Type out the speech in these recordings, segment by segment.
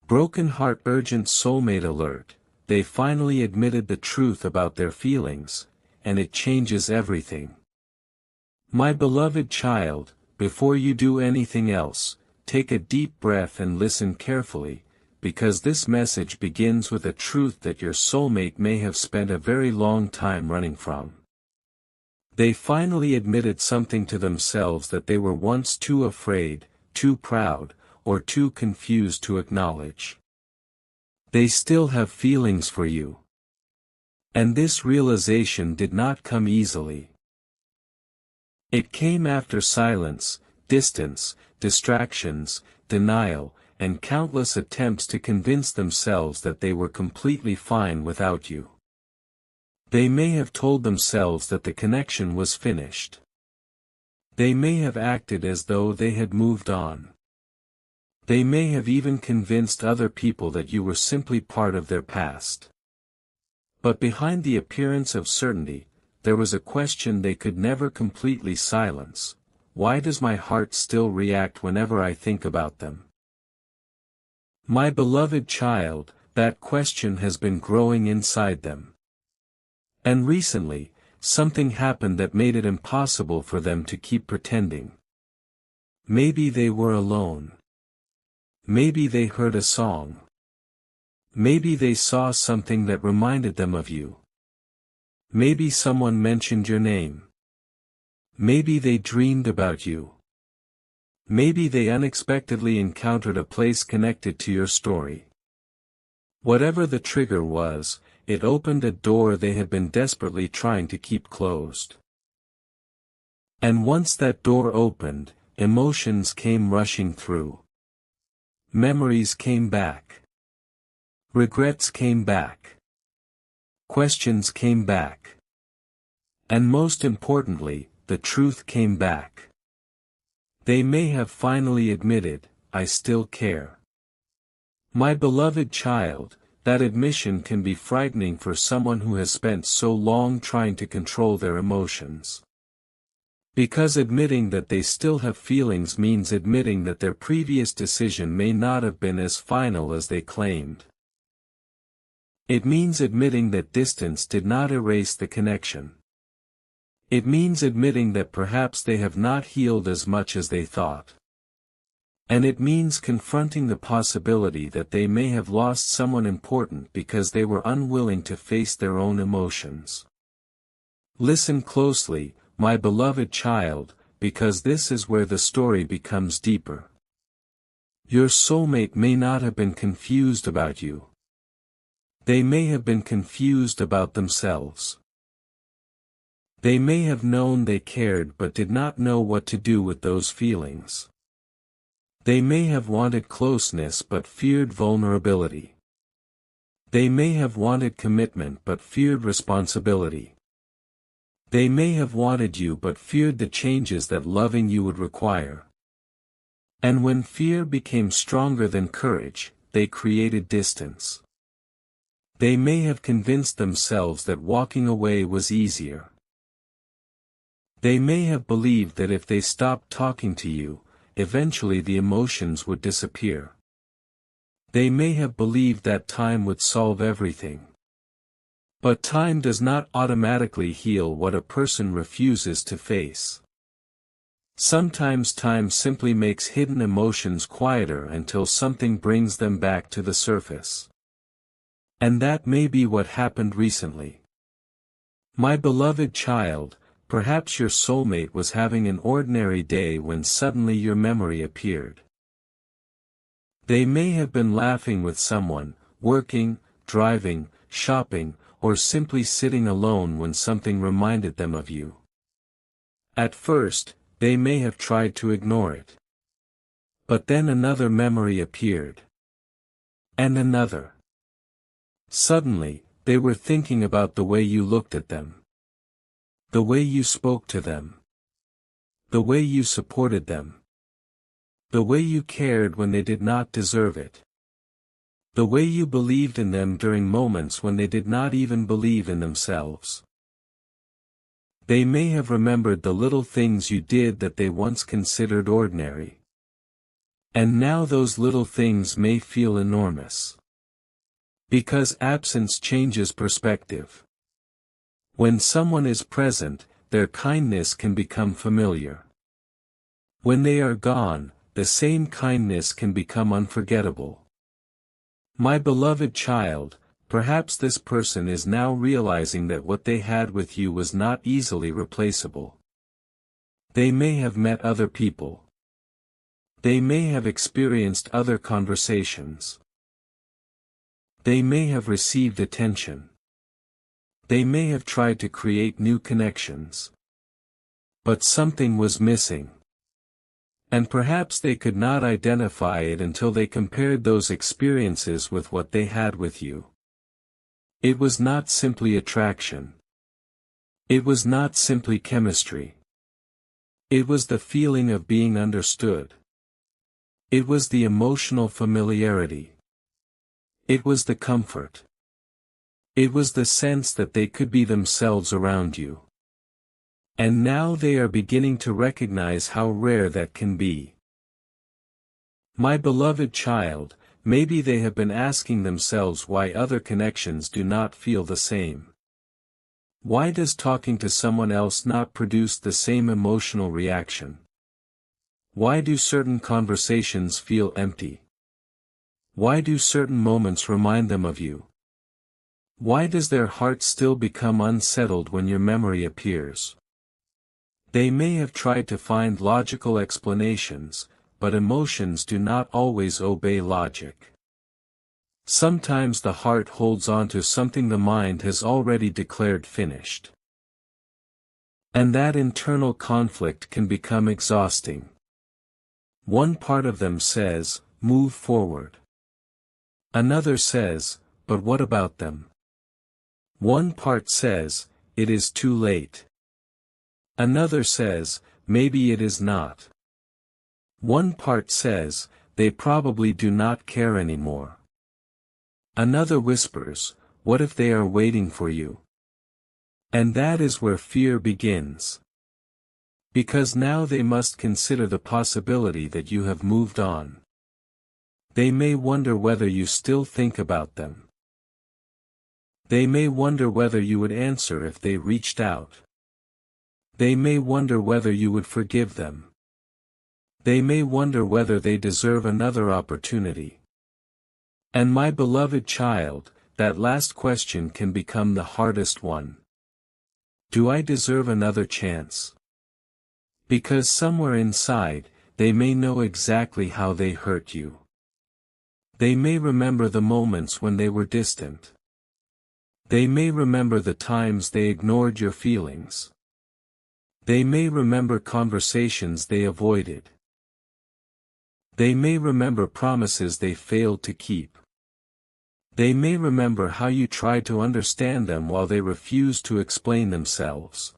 Broken heart urgent soulmate alert, they finally admitted the truth about their feelings, and it changes everything. My beloved child, before you do anything else, take a deep breath and listen carefully, because this message begins with a truth that your soulmate may have spent a very long time running from. They finally admitted something to themselves that they were once too afraid, too proud, or too confused to acknowledge. They still have feelings for you. And this realization did not come easily. It came after silence, distance, distractions, denial, and countless attempts to convince themselves that they were completely fine without you. They may have told themselves that the connection was finished. They may have acted as though they had moved on. They may have even convinced other people that you were simply part of their past. But behind the appearance of certainty, there was a question they could never completely silence: why does my heart still react whenever I think about them? My beloved child, that question has been growing inside them. And recently, something happened that made it impossible for them to keep pretending. Maybe they were alone. Maybe they heard a song. Maybe they saw something that reminded them of you. Maybe someone mentioned your name. Maybe they dreamed about you. Maybe they unexpectedly encountered a place connected to your story. Whatever the trigger was, it opened a door they had been desperately trying to keep closed. And once that door opened, emotions came rushing through. Memories came back. Regrets came back. Questions came back. And most importantly, the truth came back. They may have finally admitted, I still care. My beloved child, that admission can be frightening for someone who has spent so long trying to control their emotions. Because admitting that they still have feelings means admitting that their previous decision may not have been as final as they claimed. It means admitting that distance did not erase the connection. It means admitting that perhaps they have not healed as much as they thought. And it means confronting the possibility that they may have lost someone important because they were unwilling to face their own emotions. Listen closely, my beloved child, because this is where the story becomes deeper. Your soulmate may not have been confused about you. They may have been confused about themselves. They may have known they cared but did not know what to do with those feelings. They may have wanted closeness but feared vulnerability. They may have wanted commitment but feared responsibility. They may have wanted you but feared the changes that loving you would require. And when fear became stronger than courage, they created distance. They may have convinced themselves that walking away was easier. They may have believed that if they stopped talking to you, eventually the emotions would disappear. They may have believed that time would solve everything. But time does not automatically heal what a person refuses to face. Sometimes time simply makes hidden emotions quieter until something brings them back to the surface. And that may be what happened recently. My beloved child, perhaps your soulmate was having an ordinary day when suddenly your memory appeared. They may have been laughing with someone, working, driving, shopping, or simply sitting alone when something reminded them of you. At first, they may have tried to ignore it. But then another memory appeared. And another. Suddenly, they were thinking about the way you looked at them. The way you spoke to them. The way you supported them. The way you cared when they did not deserve it. The way you believed in them during moments when they did not even believe in themselves. They may have remembered the little things you did that they once considered ordinary. And now those little things may feel enormous. Because absence changes perspective. When someone is present, their kindness can become familiar. When they are gone, the same kindness can become unforgettable. My beloved child, perhaps this person is now realizing that what they had with you was not easily replaceable. They may have met other people. They may have experienced other conversations. They may have received attention. They may have tried to create new connections. But something was missing. And perhaps they could not identify it until they compared those experiences with what they had with you. It was not simply attraction. It was not simply chemistry. It was the feeling of being understood. It was the emotional familiarity. It was the comfort. It was the sense that they could be themselves around you. And now they are beginning to recognize how rare that can be. My beloved child, maybe they have been asking themselves why other connections do not feel the same. Why does talking to someone else not produce the same emotional reaction? Why do certain conversations feel empty? Why do certain moments remind them of you? Why does their heart still become unsettled when your memory appears? They may have tried to find logical explanations, but emotions do not always obey logic. Sometimes the heart holds on to something the mind has already declared finished. And that internal conflict can become exhausting. One part of them says, move forward. Another says, but what about them? One part says, it is too late. Another says, maybe it is not. One part says, they probably do not care anymore. Another whispers, what if they are waiting for you? And that is where fear begins. Because now they must consider the possibility that you have moved on. They may wonder whether you still think about them. They may wonder whether you would answer if they reached out. They may wonder whether you would forgive them. They may wonder whether they deserve another opportunity. And my beloved child, that last question can become the hardest one. Do I deserve another chance? Because somewhere inside, they may know exactly how they hurt you. They may remember the moments when they were distant. They may remember the times they ignored your feelings. They may remember conversations they avoided. They may remember promises they failed to keep. They may remember how you tried to understand them while they refused to explain themselves.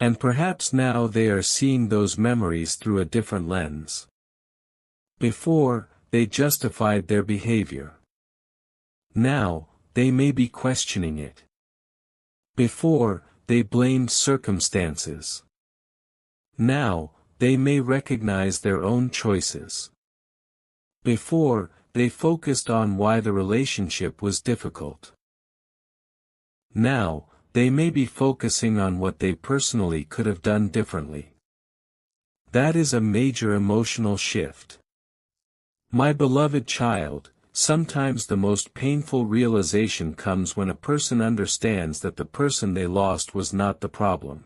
And perhaps now they are seeing those memories through a different lens. Before, they justified their behavior. Now, they may be questioning it. Before, they blamed circumstances. Now, they may recognize their own choices. Before, they focused on why the relationship was difficult. Now, they may be focusing on what they personally could have done differently. That is a major emotional shift. My beloved child, sometimes the most painful realization comes when a person understands that the person they lost was not the problem.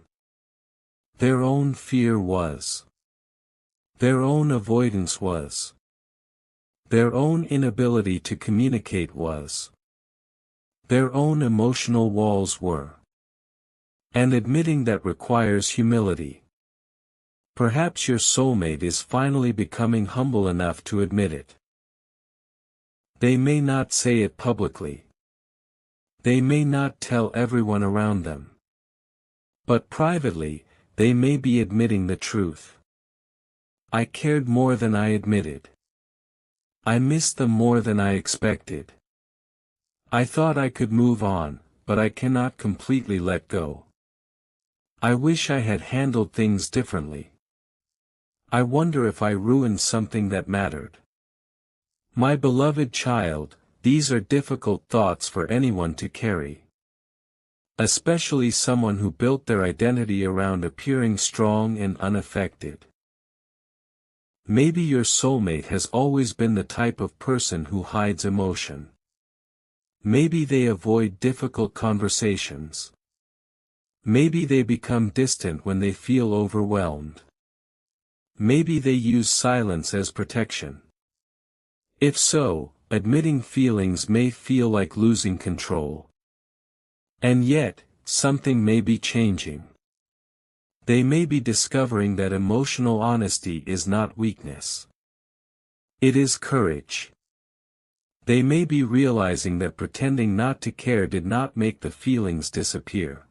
Their own fear was. Their own avoidance was. Their own inability to communicate was. Their own emotional walls were. And admitting that requires humility. Perhaps your soulmate is finally becoming humble enough to admit it. They may not say it publicly. They may not tell everyone around them. But privately, they may be admitting the truth. I cared more than I admitted. I missed them more than I expected. I thought I could move on, but I cannot completely let go. I wish I had handled things differently. I wonder if I ruined something that mattered. My beloved child, these are difficult thoughts for anyone to carry. Especially someone who built their identity around appearing strong and unaffected. Maybe your soulmate has always been the type of person who hides emotion. Maybe they avoid difficult conversations. Maybe they become distant when they feel overwhelmed. Maybe they use silence as protection. If so, admitting feelings may feel like losing control. And yet, something may be changing. They may be discovering that emotional honesty is not weakness. It is courage. They may be realizing that pretending not to care did not make the feelings disappear.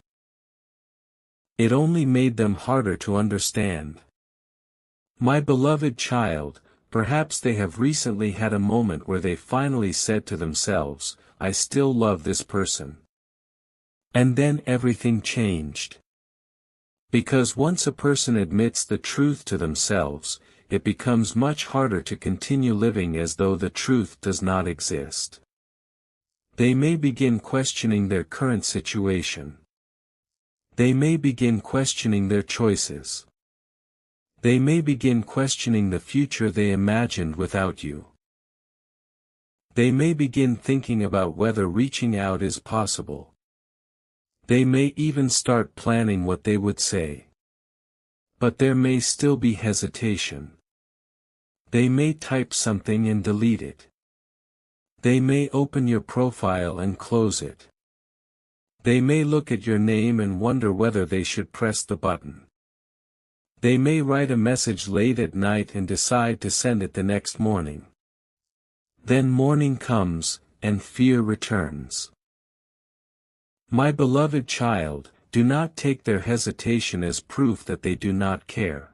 It only made them harder to understand. My beloved child, perhaps they have recently had a moment where they finally said to themselves, I still love this person. And then everything changed. Because once a person admits the truth to themselves, it becomes much harder to continue living as though the truth does not exist. They may begin questioning their current situation. They may begin questioning their choices. They may begin questioning the future they imagined without you. They may begin thinking about whether reaching out is possible. They may even start planning what they would say. But there may still be hesitation. They may type something and delete it. They may open your profile and close it. They may look at your name and wonder whether they should press the button. They may write a message late at night and decide to send it the next morning. Then morning comes, and fear returns. My beloved child, do not take their hesitation as proof that they do not care.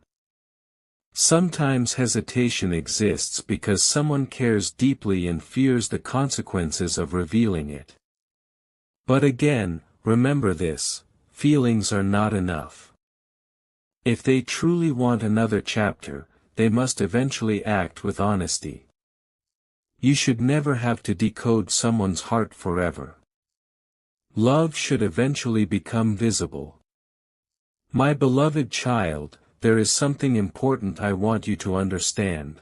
Sometimes hesitation exists because someone cares deeply and fears the consequences of revealing it. But again, remember this, feelings are not enough. If they truly want another chapter, they must eventually act with honesty. You should never have to decode someone's heart forever. Love should eventually become visible. My beloved child, there is something important I want you to understand.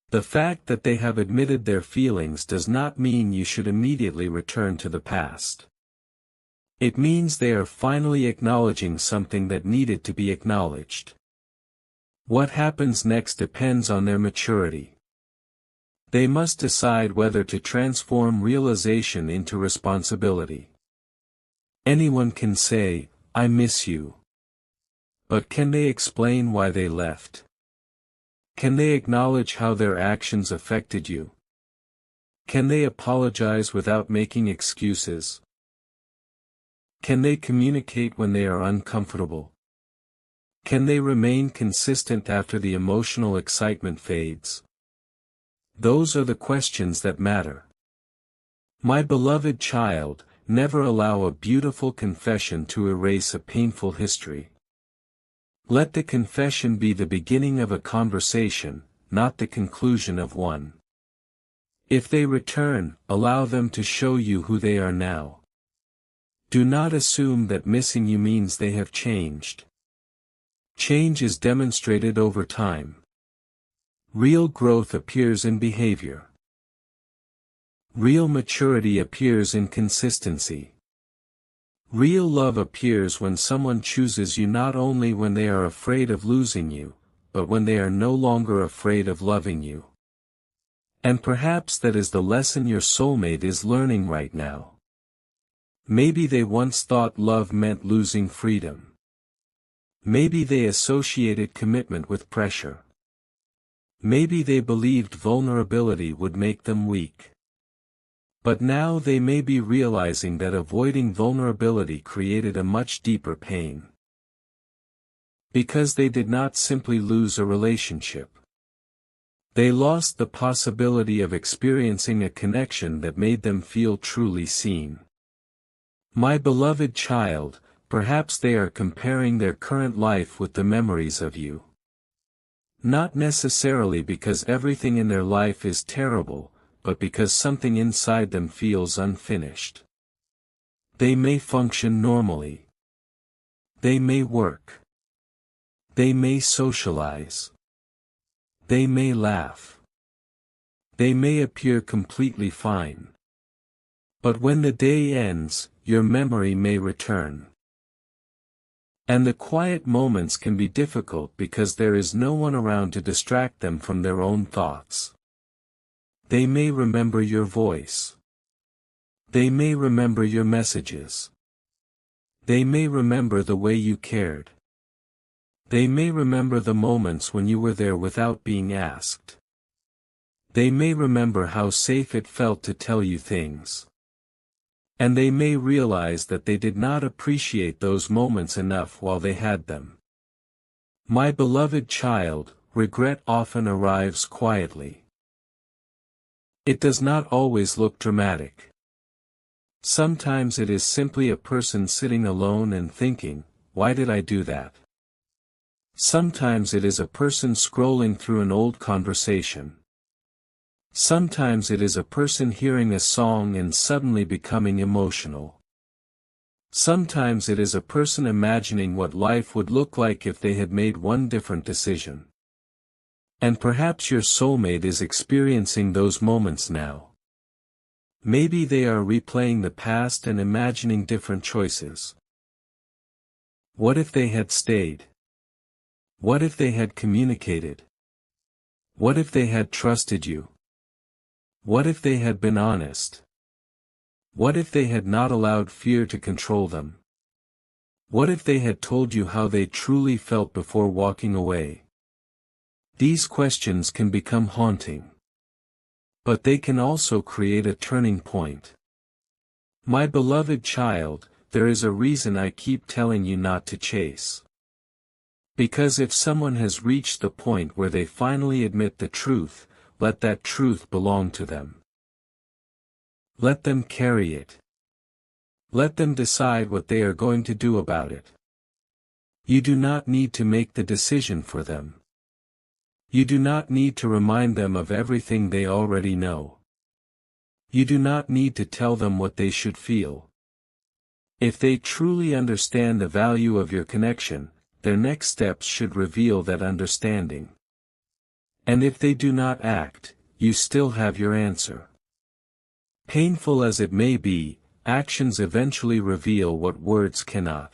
The fact that they have admitted their feelings does not mean you should immediately return to the past. It means they are finally acknowledging something that needed to be acknowledged. What happens next depends on their maturity. They must decide whether to transform realization into responsibility. Anyone can say, I miss you. But can they explain why they left? Can they acknowledge how their actions affected you? Can they apologize without making excuses? Can they communicate when they are uncomfortable? Can they remain consistent after the emotional excitement fades? Those are the questions that matter. My beloved child, never allow a beautiful confession to erase a painful history. Let the confession be the beginning of a conversation, not the conclusion of one. If they return, allow them to show you who they are now. Do not assume that missing you means they have changed. Change is demonstrated over time. Real growth appears in behavior. Real maturity appears in consistency. Real love appears when someone chooses you not only when they are afraid of losing you, but when they are no longer afraid of loving you. And perhaps that is the lesson your soulmate is learning right now. Maybe they once thought love meant losing freedom. Maybe they associated commitment with pressure. Maybe they believed vulnerability would make them weak. But now they may be realizing that avoiding vulnerability created a much deeper pain. Because they did not simply lose a relationship. They lost the possibility of experiencing a connection that made them feel truly seen. My beloved child, perhaps they are comparing their current life with the memories of you. Not necessarily because everything in their life is terrible, but because something inside them feels unfinished. They may function normally. They may work. They may socialize. They may laugh. They may appear completely fine. But when the day ends, your memory may return. And the quiet moments can be difficult because there is no one around to distract them from their own thoughts. They may remember your voice. They may remember your messages. They may remember the way you cared. They may remember the moments when you were there without being asked. They may remember how safe it felt to tell you things. And they may realize that they did not appreciate those moments enough while they had them. My beloved child, regret often arrives quietly. It does not always look dramatic. Sometimes it is simply a person sitting alone and thinking, "Why did I do that?" Sometimes it is a person scrolling through an old conversation. Sometimes it is a person hearing a song and suddenly becoming emotional. Sometimes it is a person imagining what life would look like if they had made one different decision. And perhaps your soulmate is experiencing those moments now. Maybe they are replaying the past and imagining different choices. What if they had stayed? What if they had communicated? What if they had trusted you? What if they had been honest? What if they had not allowed fear to control them? What if they had told you how they truly felt before walking away? These questions can become haunting. But they can also create a turning point. My beloved child, there is a reason I keep telling you not to chase. Because if someone has reached the point where they finally admit the truth, let that truth belong to them. Let them carry it. Let them decide what they are going to do about it. You do not need to make the decision for them. You do not need to remind them of everything they already know. You do not need to tell them what they should feel. If they truly understand the value of your connection, their next steps should reveal that understanding. And if they do not act, you still have your answer. Painful as it may be, actions eventually reveal what words cannot.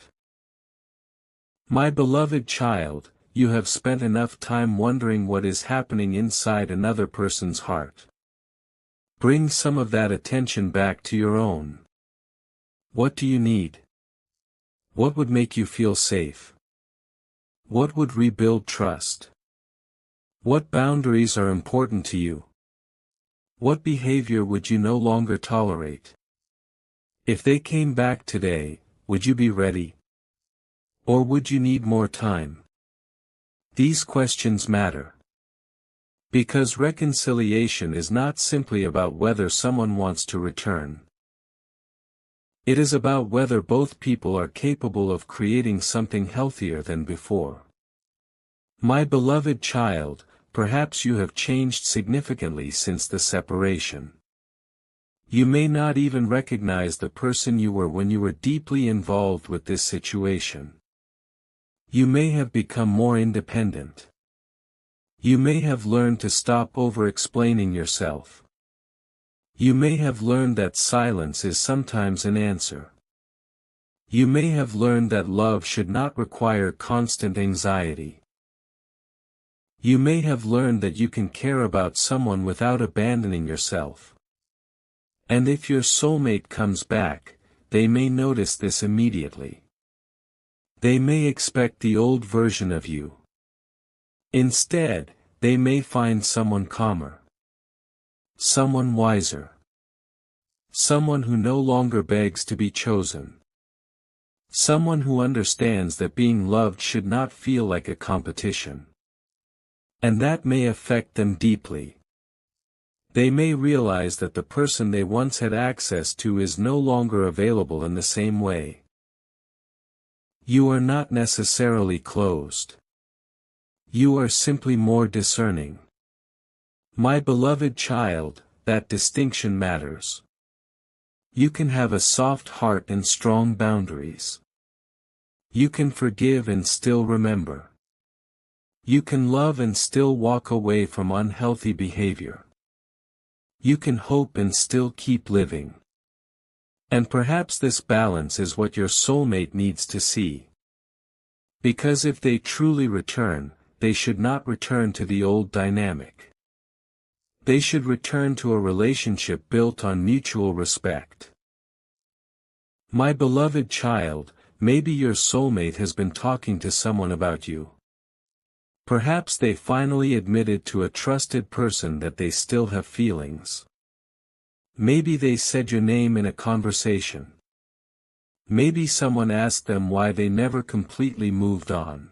My beloved child, you have spent enough time wondering what is happening inside another person's heart. Bring some of that attention back to your own. What do you need? What would make you feel safe? What would rebuild trust? What boundaries are important to you? What behavior would you no longer tolerate? If they came back today, would you be ready? Or would you need more time? These questions matter. Because reconciliation is not simply about whether someone wants to return. It is about whether both people are capable of creating something healthier than before. My beloved child, perhaps you have changed significantly since the separation. You may not even recognize the person you were when you were deeply involved with this situation. You may have become more independent. You may have learned to stop over-explaining yourself. You may have learned that silence is sometimes an answer. You may have learned that love should not require constant anxiety. You may have learned that you can care about someone without abandoning yourself. And if your soulmate comes back, they may notice this immediately. They may expect the old version of you. Instead, they may find someone calmer. Someone wiser. Someone who no longer begs to be chosen. Someone who understands that being loved should not feel like a competition. And that may affect them deeply. They may realize that the person they once had access to is no longer available in the same way. You are not necessarily closed. You are simply more discerning. My beloved child, that distinction matters. You can have a soft heart and strong boundaries. You can forgive and still remember. You can love and still walk away from unhealthy behavior. You can hope and still keep living. And perhaps this balance is what your soulmate needs to see. Because if they truly return, they should not return to the old dynamic. They should return to a relationship built on mutual respect. My beloved child, maybe your soulmate has been talking to someone about you. Perhaps they finally admitted to a trusted person that they still have feelings. Maybe they said your name in a conversation. Maybe someone asked them why they never completely moved on.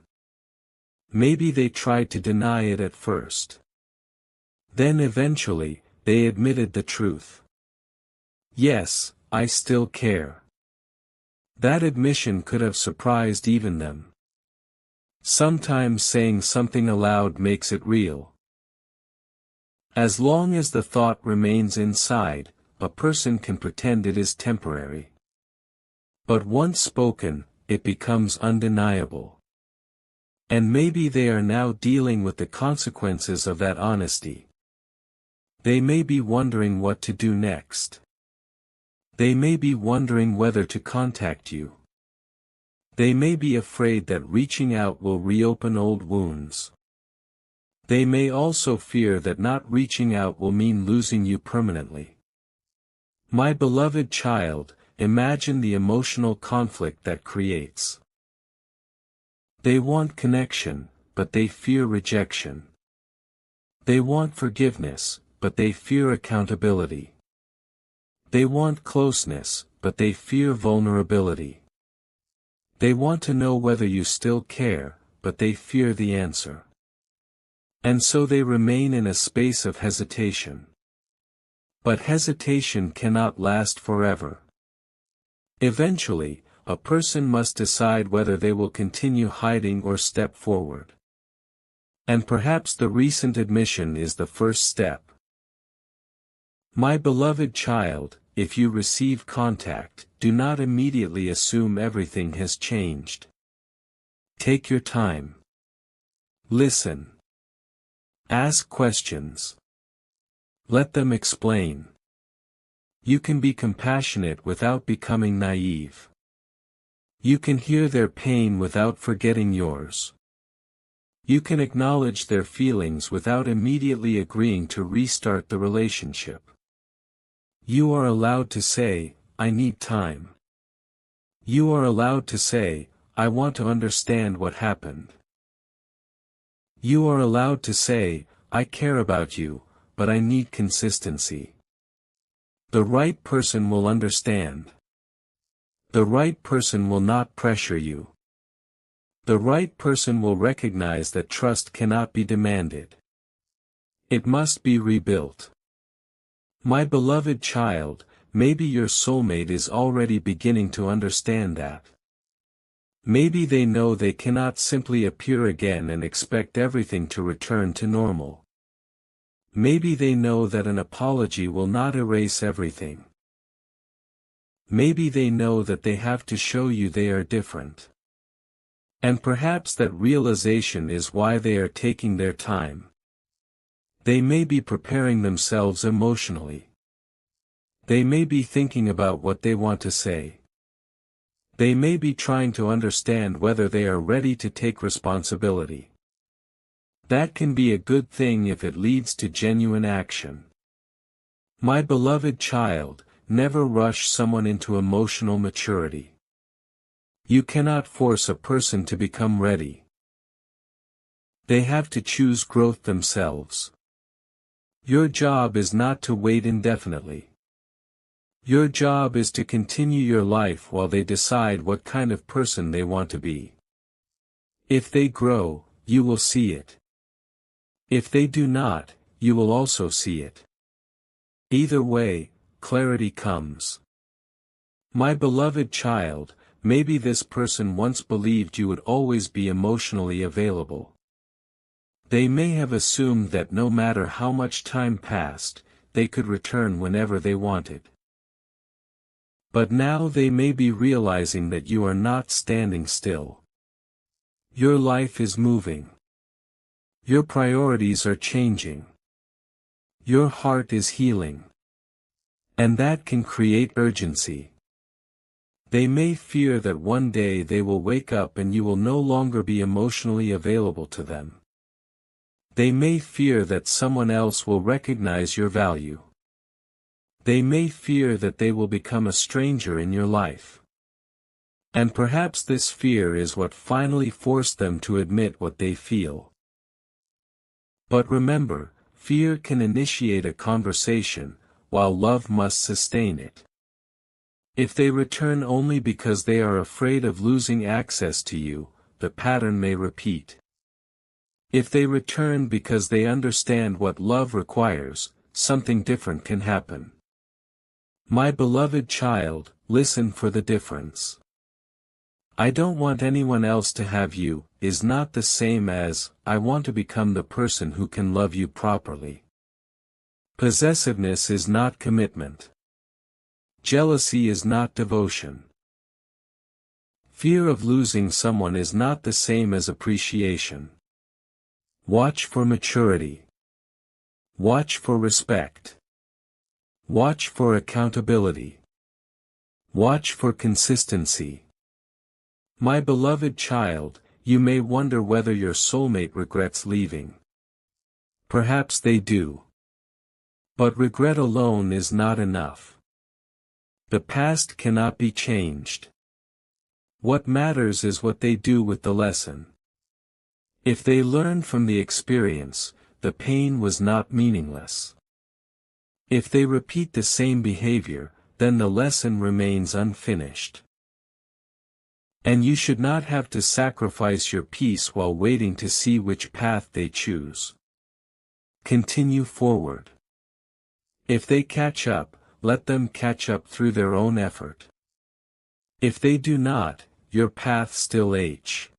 Maybe they tried to deny it at first. Then eventually, they admitted the truth. Yes, I still care. That admission could have surprised even them. Sometimes saying something aloud makes it real. As long as the thought remains inside, a person can pretend it is temporary. But once spoken, it becomes undeniable. And maybe they are now dealing with the consequences of that honesty. They may be wondering what to do next. They may be wondering whether to contact you. They may be afraid that reaching out will reopen old wounds. They may also fear that not reaching out will mean losing you permanently. My beloved child, imagine the emotional conflict that creates. They want connection, but they fear rejection. They want forgiveness, but they fear accountability. They want closeness, but they fear vulnerability. They want to know whether you still care, but they fear the answer. And so they remain in a space of hesitation. But hesitation cannot last forever. Eventually, a person must decide whether they will continue hiding or step forward. And perhaps the recent admission is the first step. My beloved child, if you receive contact, do not immediately assume everything has changed. Take your time. Listen. Ask questions. Let them explain. You can be compassionate without becoming naive. You can hear their pain without forgetting yours. You can acknowledge their feelings without immediately agreeing to restart the relationship. You are allowed to say, I need time. You are allowed to say, I want to understand what happened. You are allowed to say, I care about you, but I need consistency. The right person will understand. The right person will not pressure you. The right person will recognize that trust cannot be demanded. It must be rebuilt. My beloved child, maybe your soulmate is already beginning to understand that. Maybe they know they cannot simply appear again and expect everything to return to normal. Maybe they know that an apology will not erase everything. Maybe they know that they have to show you they are different. And perhaps that realization is why they are taking their time. They may be preparing themselves emotionally. They may be thinking about what they want to say. They may be trying to understand whether they are ready to take responsibility. That can be a good thing if it leads to genuine action. My beloved child, never rush someone into emotional maturity. You cannot force a person to become ready. They have to choose growth themselves. Your job is not to wait indefinitely. Your job is to continue your life while they decide what kind of person they want to be. If they grow, you will see it. If they do not, you will also see it. Either way, clarity comes. My beloved child, maybe this person once believed you would always be emotionally available. They may have assumed that no matter how much time passed, they could return whenever they wanted. But now they may be realizing that you are not standing still. Your life is moving. Your priorities are changing. Your heart is healing. And that can create urgency. They may fear that one day they will wake up and you will no longer be emotionally available to them. They may fear that someone else will recognize your value. They may fear that they will become a stranger in your life. And perhaps this fear is what finally forced them to admit what they feel. But remember, fear can initiate a conversation, while love must sustain it. If they return only because they are afraid of losing access to you, the pattern may repeat. If they return because they understand what love requires, something different can happen. My beloved child, listen for the difference. I don't want anyone else to have you, is not the same as, I want to become the person who can love you properly. Possessiveness is not commitment. Jealousy is not devotion. Fear of losing someone is not the same as appreciation. Watch for maturity. Watch for respect. Watch for accountability. Watch for consistency. My beloved child, you may wonder whether your soulmate regrets leaving. Perhaps they do. But regret alone is not enough. The past cannot be changed. What matters is what they do with the lesson. If they learn from the experience, the pain was not meaningless. If they repeat the same behavior, then the lesson remains unfinished. And you should not have to sacrifice your peace while waiting to see which path they choose. Continue forward. If they catch up, let them catch up through their own effort. If they do not, your path still H.